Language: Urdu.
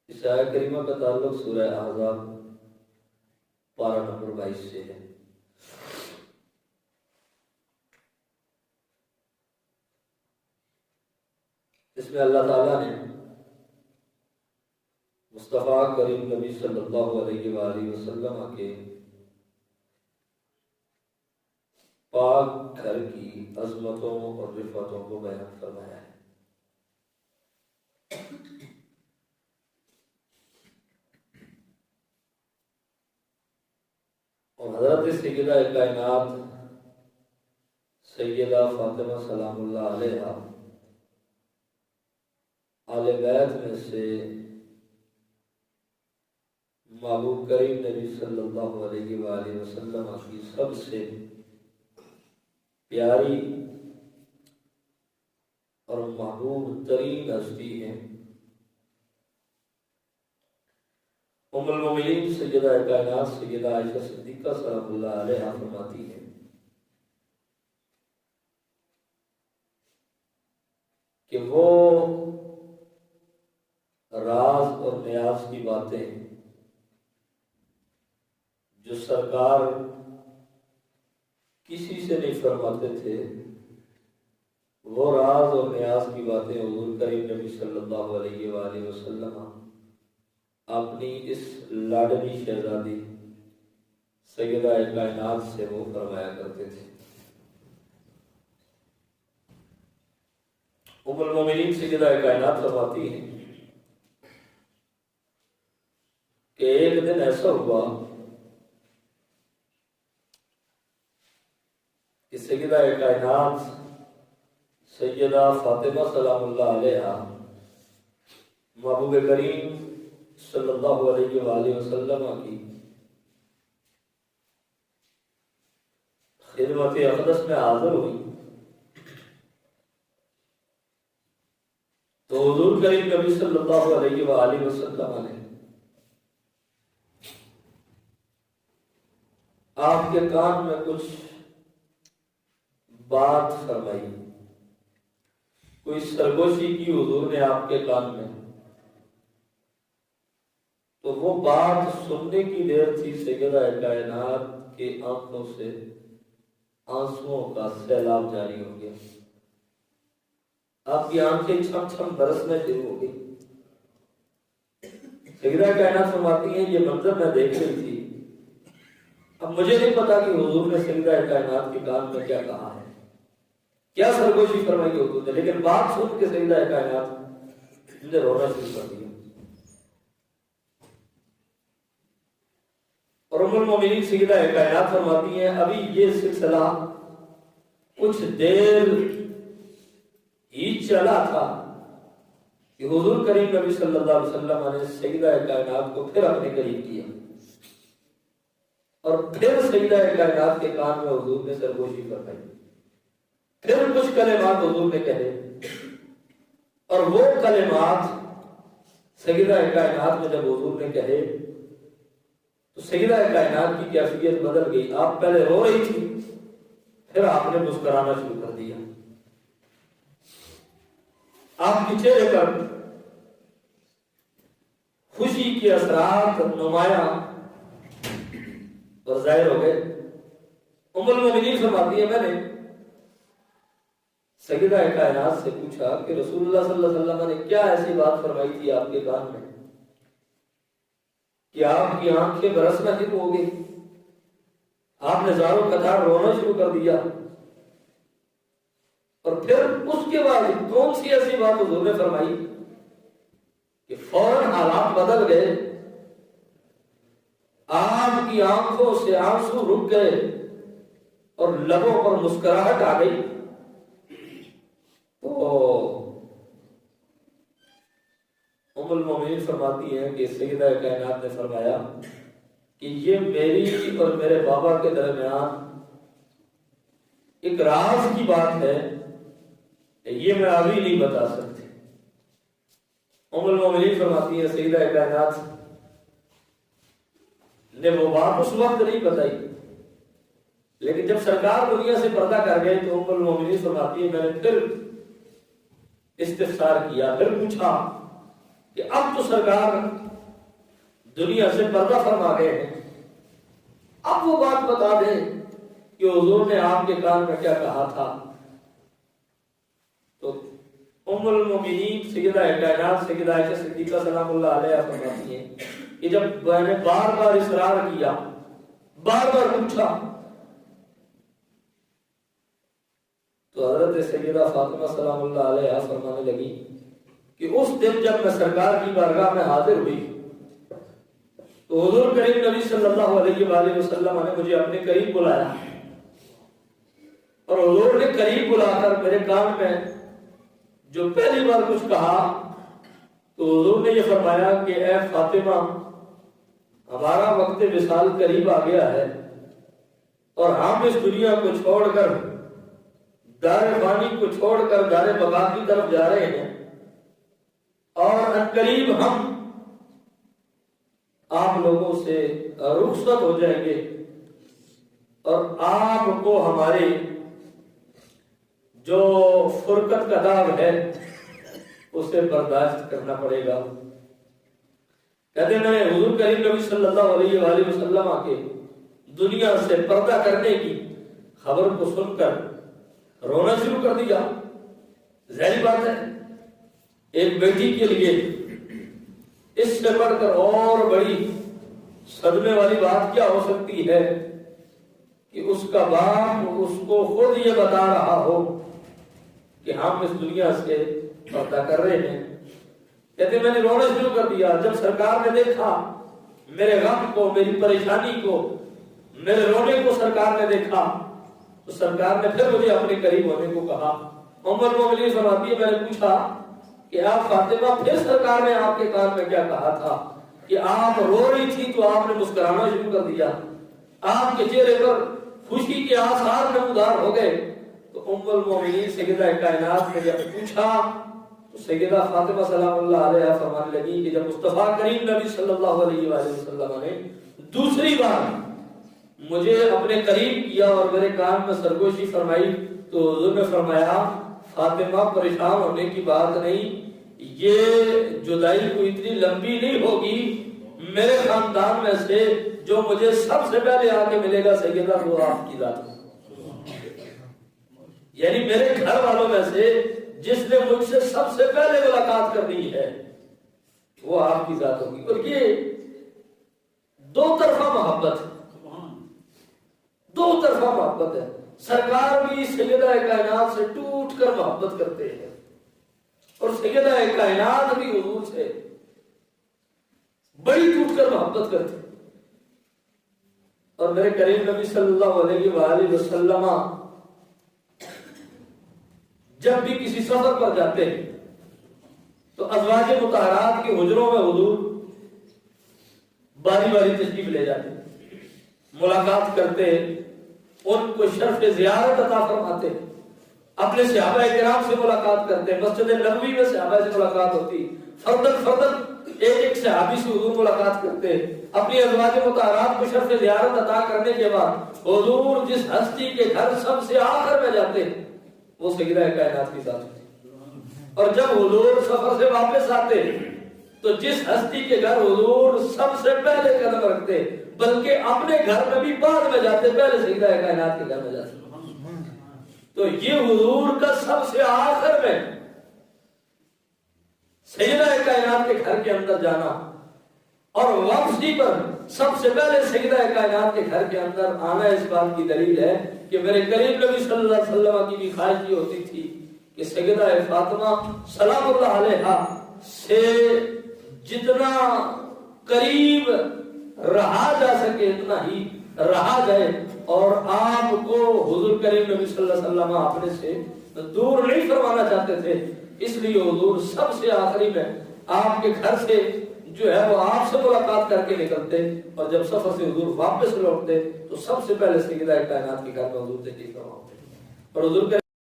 اس آیت کریمہ کا تعلق سورہ احزاب پارہ نمبر 22 سے ہے۔ اس میں اللہ تعالیٰ نے مصطفیٰ کریم نبی صلی اللہ علیہ وآلہ وسلم کے پاک گھر کی عظمتوں اور رفعتوں کو بیان فرمایا ہے۔ اور حضرت سیدہ کائنات سیدہ فاطمہ سلام اللہ علیہا آل بیت میں سے محبوب کریم نبی صلی اللہ علیہ وآلہ وسلم کی سب سے پیاری اور محبوب ترین ہستی ہیں۔ ام المومنین سیدہ کائنات سیدہ عائشہ صدیقہ سلام اللہ علیہا فرماتی ہیں کہ وہ راز اور نیاز کی باتیں جو سرکار کسی سے نہیں فرماتے تھے، وہ راز اور نیاز کی باتیں حضور کریم نبی صلی اللہ علیہ وآلہ وسلم اپنی اس لاڈلی شہزادی سیدہ کائنات سے وہ فرمایا کرتے تھے۔ ام المومنین سیدہ کائنات فرماتی ہیں کہ ایک دن ایسا ہوا کہ سیدہ کائنات سیدہ فاطمہ سلام اللہ علیہا محبوب کریم صلی اللہ علیہ وآلہ وسلم کی خدمت اقدس میں حاضر ہوئی تو حضور کریم نبی صلی اللہ علیہ وآلہ وسلم نے آپ کے کان میں کچھ بات فرمائی، کوئی سرگوشی کی حضور نے آپ کے کان میں، تو وہ بات سننے کی دیر تھی سیدہ کائنات کے آنکھوں سے آنسوؤں کا سیلاب جاری ہو گیا، آپ کی آنکھیں چھم چھم برسنے شروع ہو گئی۔ سیدہ کائنات فرماتی ہیں یہ منظر میں دیکھ رہی تھی، اب مجھے نہیں پتا کہ حضور نے سیدہ کائنات کے کان میں کیا کہا ہے، کیا سرگوشی فرمائی حضور نے، لیکن بات سن کے سیدہ کائنات نے رونا شروع کر دیا۔ اور ام المومنین سیدہ کائنات فرماتی ہیں ابھی یہ سلسلہ کچھ دیر ہی چلا تھا کہ حضور کریم نبی صلی اللہ علیہ وسلم نے سیدہ کائنات کو پھر اپنے قریب کیا اور پھر سیدہ کائنات کے کان میں حضور نے سرگوشی فرمائی، پھر کچھ کلمات حضور نے کہے، اور وہ کلمات سیدہ کائنات میں جب حضور نے کہے تو سیدہ کائنات کی کیفیت بدل گئی، آپ پہلے رو رہی تھی پھر آپ نے مسکرانا شروع کر دیا، آپ کے چہرے پر خوشی کے اثرات نمایاں اور ظاہر ہو گئے۔ ام المومنین فرماتی ہے میں نے سیدہ کائنات سے پوچھا کہ رسول اللہ صلی اللہ علیہ وسلم نے کیا ایسی بات فرمائی تھی آپ کے کان میں کہ آپ کی آنکھیں برسنا شروع ہو گئی، آپ نے زاروں قطار رونا شروع کر دیا، اور پھر اس کے بعد کون سی ایسی بات حضور نے فرمائی کہ فوراً حالات بدل گئے، آپ کی آنکھوں سے آنسو رک گئے اور لبوں پر مسکراہٹ آ گئی؟ تو ام المومنین فرماتی ہیں کہ سیدہ کائنات نے فرمایا کہ یہ میری اور میرے بابا کے درمیان ایک راز کی بات ہے، یہ میں ابھی نہیں بتا سکتی۔ ام المومنین فرماتی ہیں سیدہ کائنات نے وہ بات اس وقت نہیں بتائی، لیکن جب سرکار دنیا سے پردہ کر گئے تو ام المومنین فرماتی ہے میں نے پھر استفسار کیا، پھر پوچھا کہ اب تو سرکار دنیا سے پردہ فرما گئے ہیں، اب وہ بات بتا دیں کہ حضور نے آپ کے کان میں کیا کہا تھا۔ تو ام المومنین سیدہ کائنات سیدہ عائشہ صدیقہ سلام اللہ علیہا فرماتی ہیں کہ جب میں نے بار بار اصرار کیا، بار بار پوچھا، تو حضرت سیدہ فاطمہ سلام اللہ علیہا فرمانے لگی کہ اس دن جب میں سرکار کی بارگاہ میں حاضر ہوئی تو حضور کریم نبی صلی اللہ علیہ وآلہ وسلم نے مجھے اپنے قریب بلایا، اور حضور نے قریب بلا کر میرے کان میں جو پہلی بار کچھ کہا تو حضور نے یہ فرمایا کہ اے فاطمہ، ہمارا وقت وصال قریب آ گیا ہے اور ہم اس دنیا کو چھوڑ کر، دار فانی کو چھوڑ کر دار بقا کی طرف جا رہے ہیں، اور قریب ہم آپ لوگوں سے رخصت ہو جائیں گے اور آپ کو ہمارے جو فرقت کا داغ ہے اسے برداشت کرنا پڑے گا۔ کہتے ہیں میں نے حضور کریم نبی صلی اللہ علیہ وآلہ وسلم کے دنیا سے پردہ کرنے کی خبر کو سن کر رونا شروع کر دیا۔ ظاہر بات ہے ایک بیٹی کے لیے اس سے بڑھ کر اور بڑی صدمے والی بات کیا ہو سکتی ہے کہ اس کا باپ اس کو خود یہ بتا رہا ہو کہ ہم اس دنیا سے پردہ کر رہے ہیں۔ کہتے میں نے رونا شروع کر دیا۔ جب سرکار نے دیکھا میرے غم کو، میری پریشانی کو، میرے رونے کو سرکار نے دیکھا تو سرکار نے پھر مجھے اپنے قریب ہونے کو کہا۔ ام المومنین فرماتی ہے میں نے پوچھا کہ آپ فاطمہ، پھر سرکار نے آپ کے کان میں کیا کہا تھا کہ آپ رو رہی تھی تو آپ نے مسکرانا شروع کر دیا، آپ کے چہرے پر خوشی کے آثار نمودار ہو گئے۔ تو ام المومنین سیدہ کائنات نے جب پوچھا تو سیدہ فاطمہ سلام اللہ علیہا فرمانے لگی کہ جب مصطفیٰ کریم نبی صلی اللہ علیہ وآلہ وسلم نے دوسری بار مجھے اپنے قریب کیا اور میرے کان میں سرگوشی فرمائی تو حضور نے فرمایا فاطمہ پریشان ہونے کی بات نہیں، یہ جدائی کو اتنی لمبی نہیں ہوگی، میرے خاندان میں سے جو مجھے سب سے پہلے آ کے ملے گا سیدہ وہ آپ کی ذات، یعنی میرے گھر والوں میں سے جس نے مجھ سے سب سے پہلے ملاقات کرنی ہے وہ آپ کی ذات ہوگی۔ اور یہ دو طرفہ محبت ہے، دو طرفہ محبت ہے۔ سرکار بھی سیدہ کائنات سے ٹوٹ کر محبت کرتے ہیں اور سیدہ کائنات بھی حضور سے بڑی ٹوٹ کر محبت کرتے ہیں۔ اور میرے کریم نبی صلی اللہ علیہ وآلہ وسلم جب بھی کسی سفر پر جاتے ہیں تو ازواج مطہرات کے حجروں میں حضور باری باری تشریف لے جاتے ہیں، ملاقات کرتے ہیں، ان کو شرف زیارت عطا فرماتے ہیں، اپنے صحابہ کرام سے ملاقات کرتے ہیں، مسجد نبوی میں صحابہ سے ملاقات ہوتی، فردن فردن ایک ایک صحابی سے حضور ملاقات کرتے ہیں، اپنی ازواج مطہرات کو شرف زیارت عطا کرنے کے بعد حضور جس ہستی کے گھر سب سے آخر میں جاتے ہیں وہ سیدہ کائنات کی ذات ہوتی، اور جب حضور سفر سے واپس آتے تو جس ہستی کے گھر حضور سب سے پہلے قدم رکھتے بلکہ اپنے گھر میں بھی بعد میں جاتے، پہلے سیدہ کائنات کے گھر میں جاتے۔ تو یہ حضور کا سب سے آخر میں سیدہ کائنات کے گھر کے اندر جانا اور واپسی پر سب سے پہلے سیدہ کائنات کے گھر کے اندر آنا اس بات کی دلیل ہے کہ میرے کریم نبی صلی اللہ علیہ وسلم کی بھی خواہش یہ ہوتی تھی کہ سیدہ فاطمہ سلام اللہ علیہا سے جتنا قریب رہا جا سکے اتنا ہی رہا جائے، اور آپ کو حضور کریم نبی صلی اللہ علیہ وسلم اپنے سے دور نہیں فرمانا چاہتے تھے، اس لیے حضور سب سے آخری میں آپ کے گھر سے جو ہے وہ آپ سے ملاقات کر کے نکلتے، اور جب سفر سے حضور واپس لوٹتے تو سب سے پہلے سیدہ کائنات کے گھر میں حضور تشریف فرما ہوتے، اور حضور